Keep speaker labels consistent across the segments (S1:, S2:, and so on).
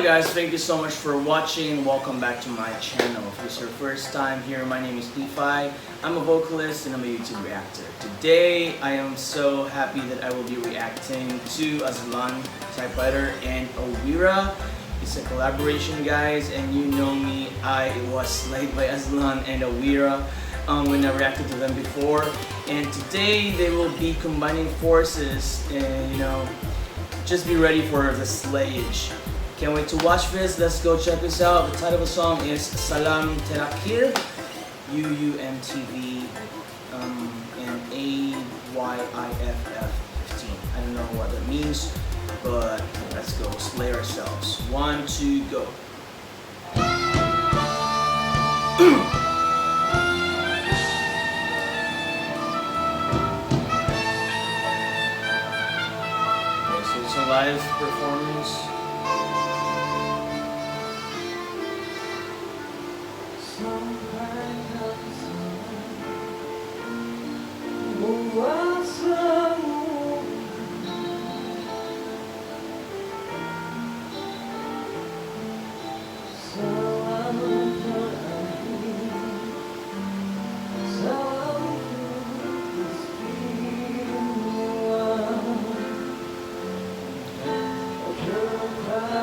S1: guys, thank you so much for watching and welcome back to my channel. If this is your first time here, my name is Levi. I'm a vocalist and I'm a YouTube reactor. Today, I am so happy that I will be reacting to Azlan, Typewriter, and Aweera. It's a collaboration, guys, and you know me, I was slayed by Azlan and Aweera when I reacted to them before. And today, they will be combining forces and, you know, just be ready for the slayage. Can't wait to watch this. Let's go check this out. The title of the song is Salam, Terakhir, UUMTV, and AYIFF 15. I don't know what that means, but let's go slay ourselves. 1, 2, go. Okay, so it's a live performance.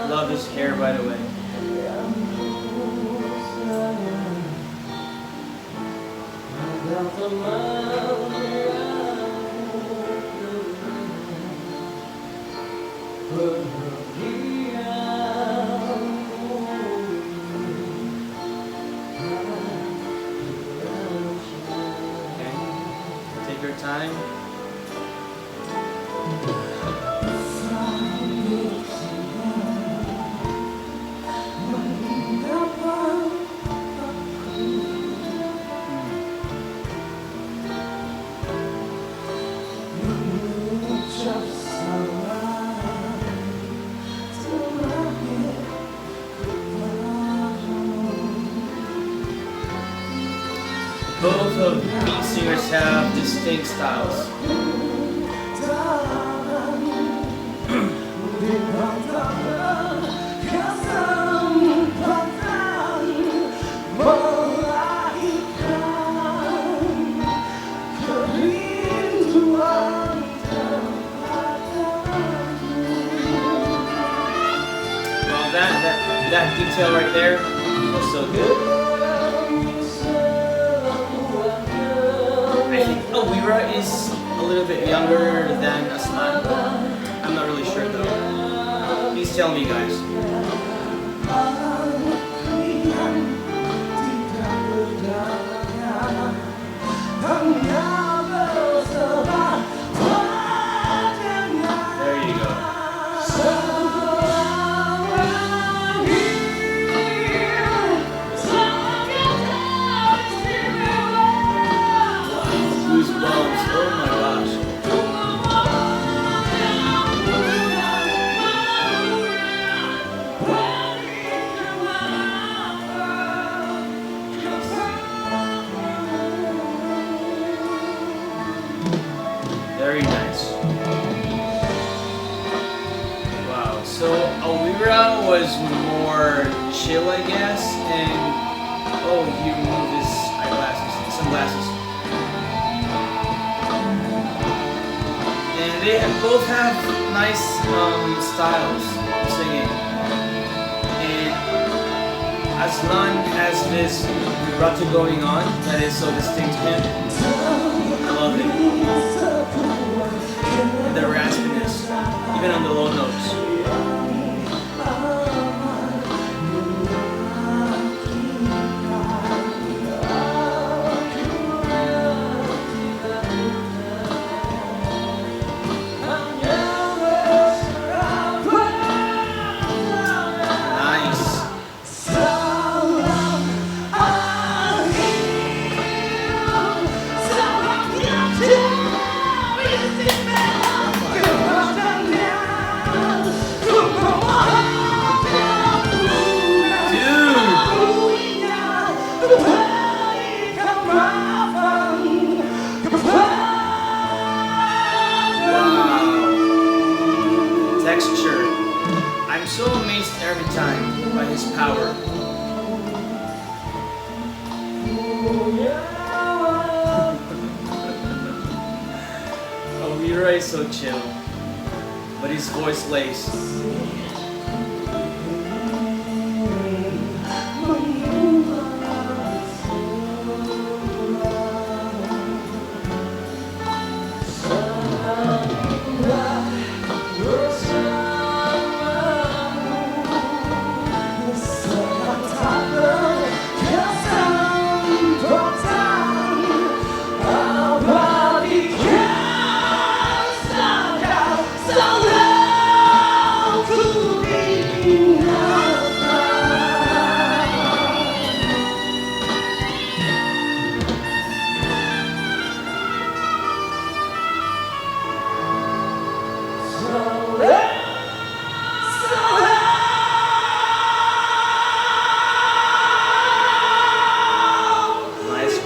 S1: Love his hair, by the way. Okay. Take your time. Both of these singers have distinct styles. Well, that detail right there was so good. I think Aweera is a little bit younger than Azlan. I'm not really sure though. Please tell me, guys. There you go. Goosebumps, oh my gosh. Very nice. Wow, so Aweera was more chill, I guess, and oh, he removed his eyeglasses, sunglasses. And they both have nice styles of singing. And Azlan has this vibrato going on that is so distinct to him. I love it. And the raspiness, even on the low notes. every time by his power. Aweera is so chill, but his voice lays.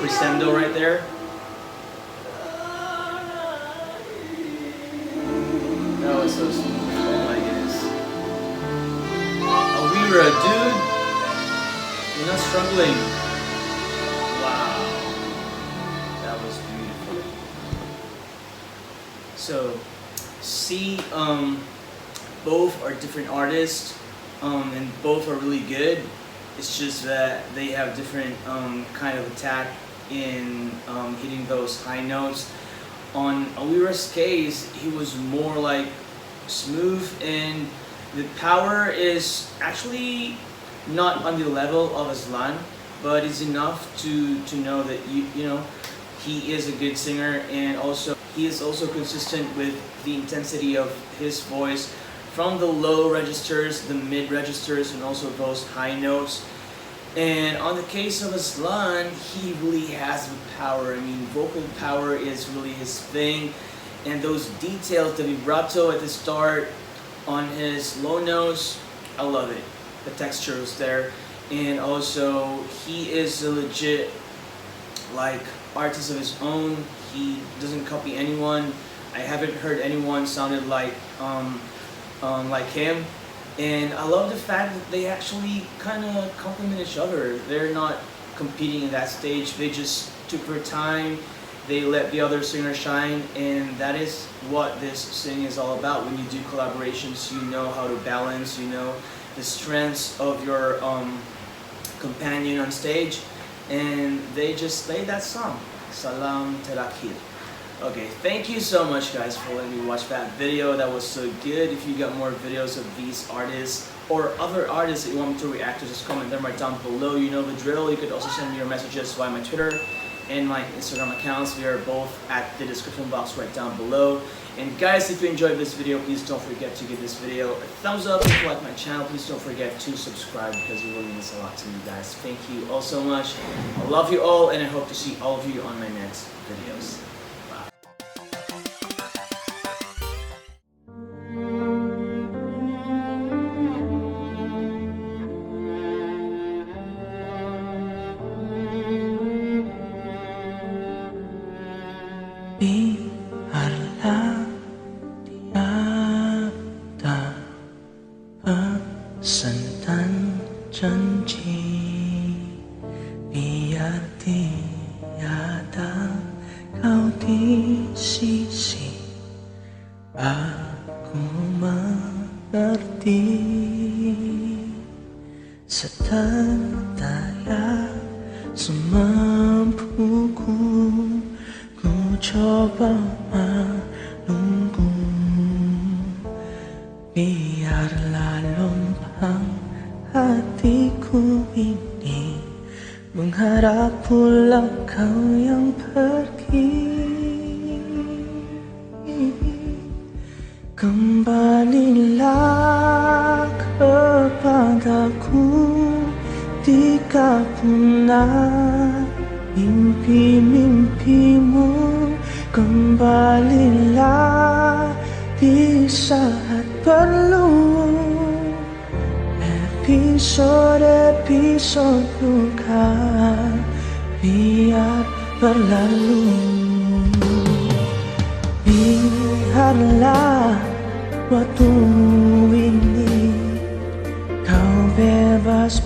S1: Crescendo right there. That was so smooth. Oh my goodness. Aweera, dude. You're not struggling. Wow. That was beautiful. So, see, both are different artists, and both are really good. It's just that they have different kind of attack in hitting those high notes. On Aweera's case, he was more like smooth, and the power is actually not on the level of Azlan, but it's enough to know that you know he is a good singer, and also he is also consistent with the intensity of his voice from the low registers, the mid registers, and also those high notes. And on the case of Azlan, he really has the power. I mean, vocal power is really his thing. And those details, the vibrato at the start on his low notes, I love it. The texture is there. And also, he is a legit, like, artist of his own. He doesn't copy anyone. I haven't heard anyone sounded like him. And I love the fact that they actually kind of complement each other. They're not competing in that stage. They just took their time. They let the other singer shine, and that is what this singing is all about. When you do collaborations, you know how to balance, you know the strengths of your companion on stage, and they just played that song, Salam, Terakhir. Okay, thank you so much guys for letting me watch that video. That was so good. If you got more videos of these artists or other artists that you want me to react to, just comment them right down below. You know the drill. You could also send me your messages via my Twitter and my Instagram accounts. We are both at the description box right down below. And guys, if you enjoyed this video, please don't forget to give this video a thumbs up. If you like my channel, please don't forget to subscribe, because it really means a lot to me guys. Thank you all so much. I love you all, and I hope to see all of you on my next videos.
S2: Biarlah tiada pesan dan janji, biar tiada kau di sisi, aku mengerti. Sedaya semampuku, ku coba menunggu. Biarlah lompang hatiku ini mengharap pulang kau yang pergi. Kembalilah kepadaku jika punah mimpi-mimpimu. Kembalilah di saat perlu. Episode-episode luka biar berlalu. Biarlah waktu ini bebas